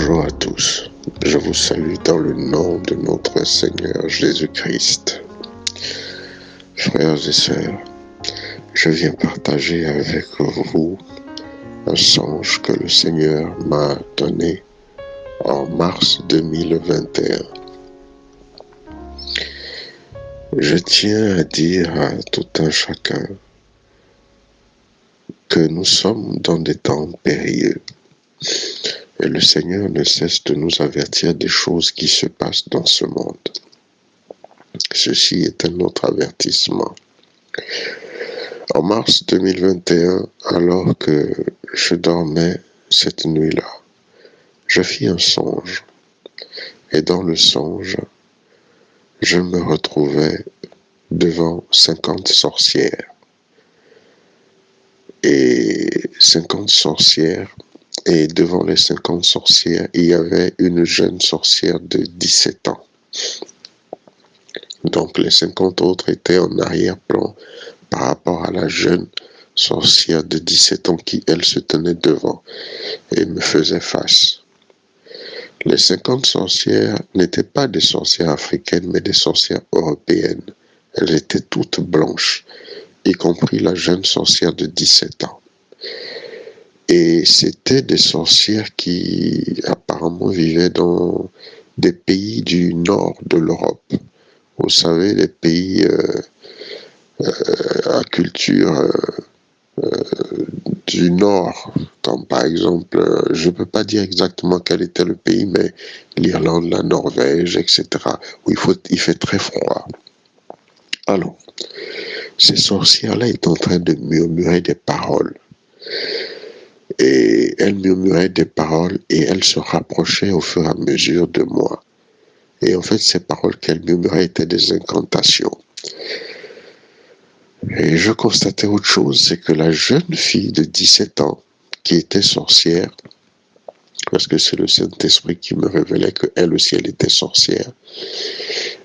Bonjour à tous, je vous salue dans le nom de notre Seigneur Jésus-Christ. Frères et sœurs, je viens partager avec vous un songe que le Seigneur m'a donné en mars 2021. Je tiens à dire à tout un chacun que nous sommes dans des temps périlleux. Et le Seigneur ne cesse de nous avertir des choses qui se passent dans ce monde. Ceci est un autre avertissement. En mars 2021, alors que je dormais cette nuit-là, je fis un songe. Et dans le songe, je me retrouvais devant 50 sorcières. Et 50 sorcières. Et devant les 50 sorcières, il y avait une jeune sorcière de 17 ans. Donc les 50 autres étaient en arrière-plan par rapport à la jeune sorcière de 17 ans qui, elle, se tenait devant et me faisait face. Les 50 sorcières n'étaient pas des sorcières africaines, mais des sorcières européennes. Elles étaient toutes blanches, y compris la jeune sorcière de 17 ans. Et c'était des sorcières qui apparemment vivaient dans des pays du nord de l'Europe. Vous savez, les pays à culture du nord, comme par exemple, je ne peux pas dire exactement quel était le pays, mais l'Irlande, la Norvège, etc., où il fait très froid. Alors, ces sorcières-là étaient en train de murmurer des paroles. Et elles murmuraient des paroles et elles se rapprochaient au fur et à mesure de moi. Et en fait, ces paroles qu'elles murmuraient étaient des incantations. Et je constatais autre chose, c'est que la jeune fille de 17 ans, qui était sorcière, parce que c'est le Saint-Esprit qui me révélait qu'elle aussi, elle était sorcière,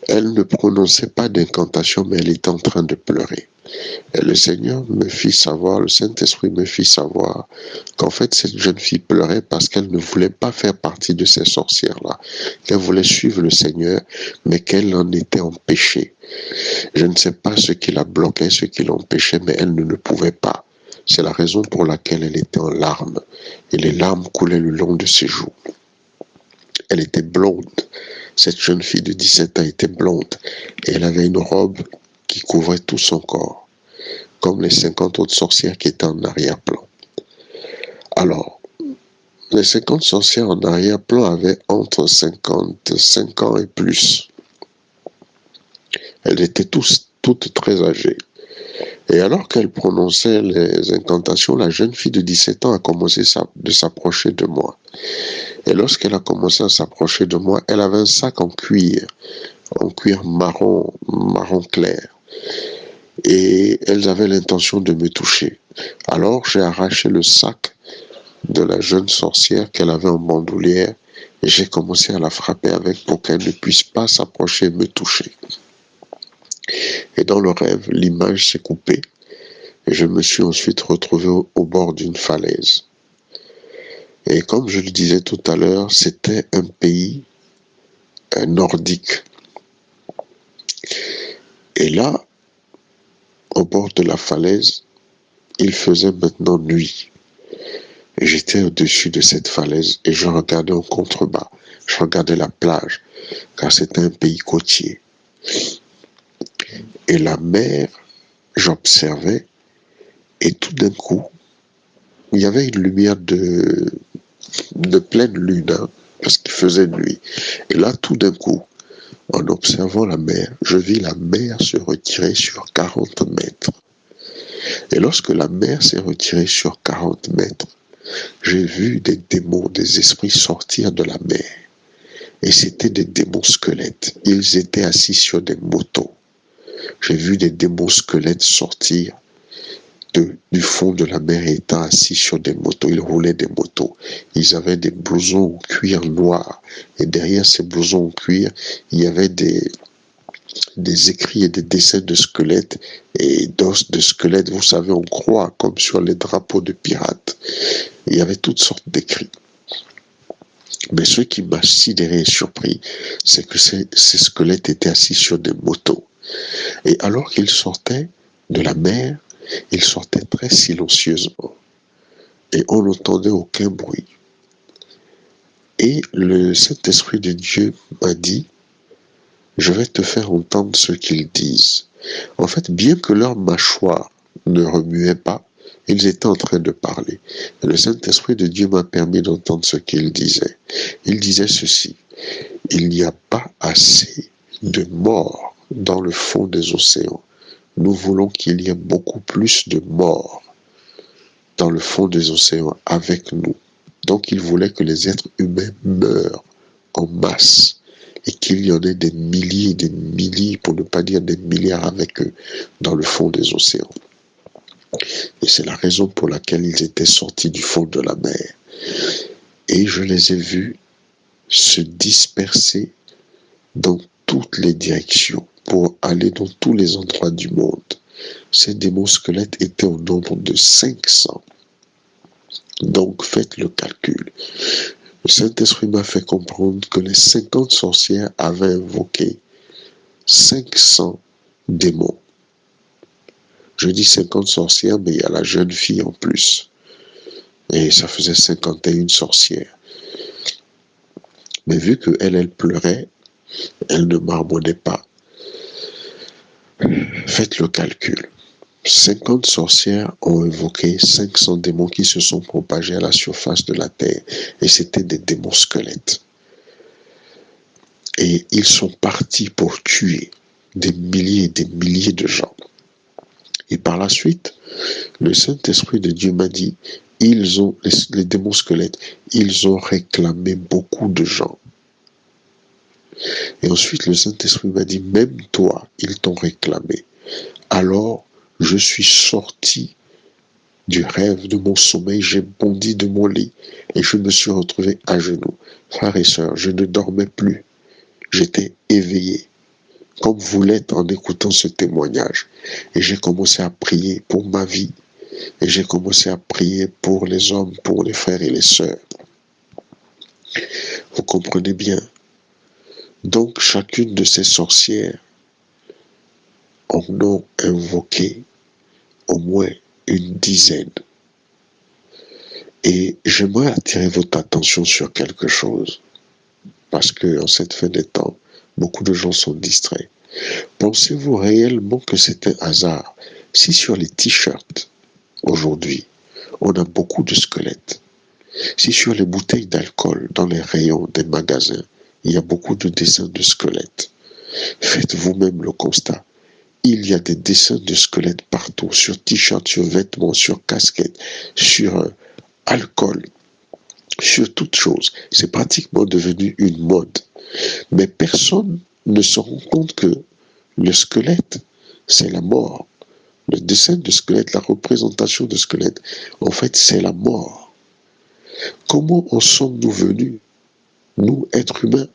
elle ne prononçait pas d'incantation, mais elle était en train de pleurer. Et le Seigneur me fit savoir, le Saint-Esprit me fit savoir qu'en fait, cette jeune fille pleurait parce qu'elle ne voulait pas faire partie de ces sorcières-là, qu'elle voulait suivre le Seigneur, mais qu'elle en était empêchée. Je ne sais pas ce qui la bloquait, ce qui l'empêchait, mais elle ne le pouvait pas. C'est la raison pour laquelle elle était en larmes, et les larmes coulaient le long de ses joues. Elle était blonde. Cette jeune fille de 17 ans était blonde, et elle avait une robe qui couvrait tout son corps, comme les 50 autres sorcières qui étaient en arrière-plan. Alors, les 50 sorcières en arrière-plan avaient entre 55 ans et plus. Elles étaient toutes très âgées. Et alors qu'elle prononçait les incantations, la jeune fille de 17 ans a commencé de s'approcher de moi. Et lorsqu'elle a commencé à s'approcher de moi, elle avait un sac en cuir marron clair. Et elles avaient l'intention de me toucher. Alors j'ai arraché le sac de la jeune sorcière qu'elle avait en bandoulière et j'ai commencé à la frapper avec pour qu'elle ne puisse pas s'approcher et me toucher. Et dans le rêve, l'image s'est coupée et je me suis ensuite retrouvé au bord d'une falaise. Et comme je le disais tout à l'heure, c'était un pays nordique. Et là, au bord de la falaise, il faisait maintenant nuit. Et j'étais au-dessus de cette falaise et je regardais en contrebas. Je regardais la plage, car c'était un pays côtier. Et la mer, j'observais, et tout d'un coup, il y avait une lumière de pleine lune, hein, parce qu'il faisait nuit. Et là, tout d'un coup, en observant la mer, je vis la mer se retirer sur 40 mètres. Et lorsque la mer s'est retirée sur 40 mètres, j'ai vu des démons, des esprits sortir de la mer. Et c'était des démons squelettes. Ils étaient assis sur des motos. J'ai vu des démons squelettes sortir du fond de la mer et étant assis sur des motos. Ils roulaient des motos. Ils avaient des blousons en cuir noir. Et derrière ces blousons en cuir, il y avait des écrits et des dessins de squelettes et d'os de squelettes. Vous savez, on croit comme sur les drapeaux de pirates. Il y avait toutes sortes d'écrits. Mais ce qui m'a sidéré et surpris, c'est que ces squelettes étaient assis sur des motos. Et alors qu'ils sortaient de la mer, ils sortaient très silencieusement. Et on n'entendait aucun bruit. Et le Saint-Esprit de Dieu m'a dit, je vais te faire entendre ce qu'ils disent. En fait, bien que leur mâchoire ne remuait pas, ils étaient en train de parler. Et le Saint-Esprit de Dieu m'a permis d'entendre ce qu'ils disaient. Ils disaient ceci, il n'y a pas assez de morts dans le fond des océans. Nous voulons qu'il y ait beaucoup plus de morts dans le fond des océans avec nous. Donc ils voulaient que les êtres humains meurent en masse et qu'il y en ait des milliers et des milliers, pour ne pas dire des milliards avec eux, dans le fond des océans. Et c'est la raison pour laquelle ils étaient sortis du fond de la mer. Et je les ai vus se disperser dans toutes les directions pour aller dans tous les endroits du monde. Ces démons squelettes étaient au nombre de 500. Donc faites le calcul. Le Saint-Esprit m'a fait comprendre que les 50 sorcières avaient invoqué 500 démons. Je dis 50 sorcières, mais il y a la jeune fille en plus. Et ça faisait 51 sorcières. Mais vu qu'elle pleurait, elle ne marmonnait pas. Faites le calcul. 50 sorcières ont invoqué 500 démons qui se sont propagés à la surface de la terre. Et c'était des démons squelettes. Et ils sont partis pour tuer des milliers et des milliers de gens. Et par la suite, le Saint-Esprit de Dieu m'a dit, les démons squelettes, ils ont réclamé beaucoup de gens. Et ensuite, le Saint-Esprit m'a dit, même toi, ils t'ont réclamé. Alors, je suis sorti du rêve de mon sommeil, j'ai bondi de mon lit et je me suis retrouvé à genoux. Frères et sœurs, je ne dormais plus. J'étais éveillé, comme vous l'êtes en écoutant ce témoignage. Et j'ai commencé à prier pour ma vie. Et j'ai commencé à prier pour les hommes, pour les frères et les sœurs. Vous comprenez bien. Donc, chacune de ces sorcières en ont invoqué au moins une dizaine. Et j'aimerais attirer votre attention sur quelque chose. Parce que en cette fin des temps, beaucoup de gens sont distraits. Pensez-vous réellement que c'est un hasard si sur les t-shirts, aujourd'hui, on a beaucoup de squelettes? Si sur les bouteilles d'alcool, dans les rayons des magasins, il y a beaucoup de dessins de squelettes, faites vous-même le constat. Il y a des dessins de squelettes partout, sur t-shirts, sur vêtements, sur casquettes, sur alcool, sur toutes choses. C'est pratiquement devenu une mode. Mais personne ne se rend compte que le squelette, c'est la mort. Le dessin de squelette, la représentation de squelette, en fait, c'est la mort. Comment en sommes-nous venus, nous, êtres humains,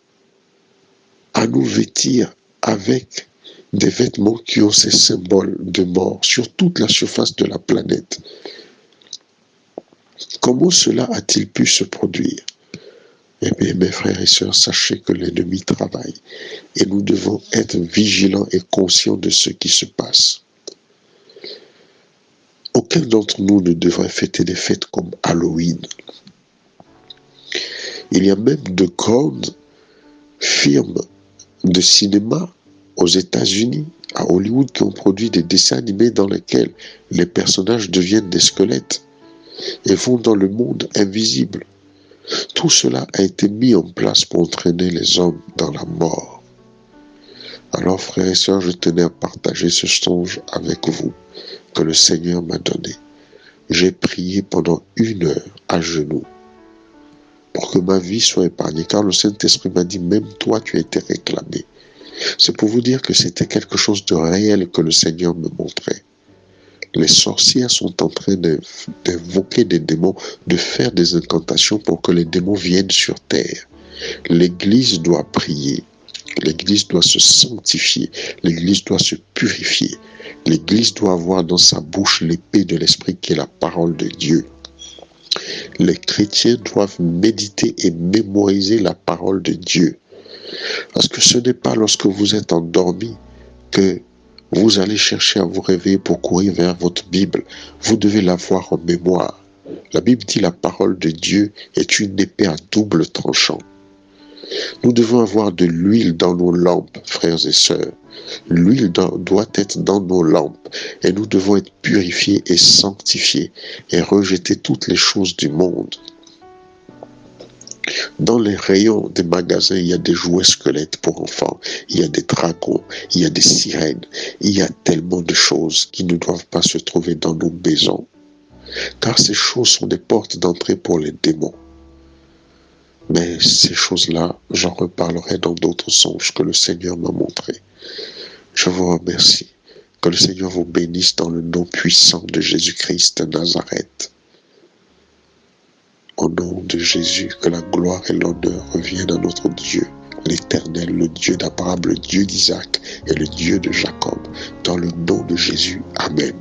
à nous vêtir avec des vêtements qui ont ces symboles de mort sur toute la surface de la planète? Comment cela a-t-il pu se produire? Eh bien, mes frères et sœurs, sachez que l'ennemi travaille et nous devons être vigilants et conscients de ce qui se passe. Aucun d'entre nous ne devrait fêter des fêtes comme Halloween. Il y a même de grandes firmes de cinéma aux États-Unis, à Hollywood, qui ont produit des dessins animés dans lesquels les personnages deviennent des squelettes et vont dans le monde invisible. Tout cela a été mis en place pour entraîner les hommes dans la mort. Alors, frères et sœurs, je tenais à partager ce songe avec vous que le Seigneur m'a donné. J'ai prié pendant 1 heure à genoux pour que ma vie soit épargnée, car le Saint-Esprit m'a dit, même toi, tu as été réclamé. C'est pour vous dire que c'était quelque chose de réel que le Seigneur me montrait. Les sorcières sont en train d'invoquer des démons, de faire des incantations pour que les démons viennent sur terre. L'Église doit prier. L'Église doit se sanctifier. L'Église doit se purifier. L'Église doit avoir dans sa bouche l'épée de l'Esprit qui est la parole de Dieu. Les chrétiens doivent méditer et mémoriser la parole de Dieu. Parce que ce n'est pas lorsque vous êtes endormi que vous allez chercher à vous réveiller pour courir vers votre Bible. Vous devez l'avoir en mémoire. La Bible dit la parole de Dieu est une épée à double tranchant. Nous devons avoir de l'huile dans nos lampes, frères et sœurs. L'huile doit être dans nos lampes et nous devons être purifiés et sanctifiés et rejeter toutes les choses du monde. Dans les rayons des magasins, il y a des jouets squelettes pour enfants, il y a des dragons, il y a des sirènes, il y a tellement de choses qui ne doivent pas se trouver dans nos maisons. Car ces choses sont des portes d'entrée pour les démons. Mais ces choses-là, j'en reparlerai dans d'autres songes que le Seigneur m'a montrés. Je vous remercie. Que le Seigneur vous bénisse dans le nom puissant de Jésus-Christ de Nazareth. Au nom de Jésus, que la gloire et l'honneur reviennent à notre Dieu, l'Éternel, le Dieu d'Abraham, le Dieu d'Isaac et le Dieu de Jacob. Dans le nom de Jésus, Amen.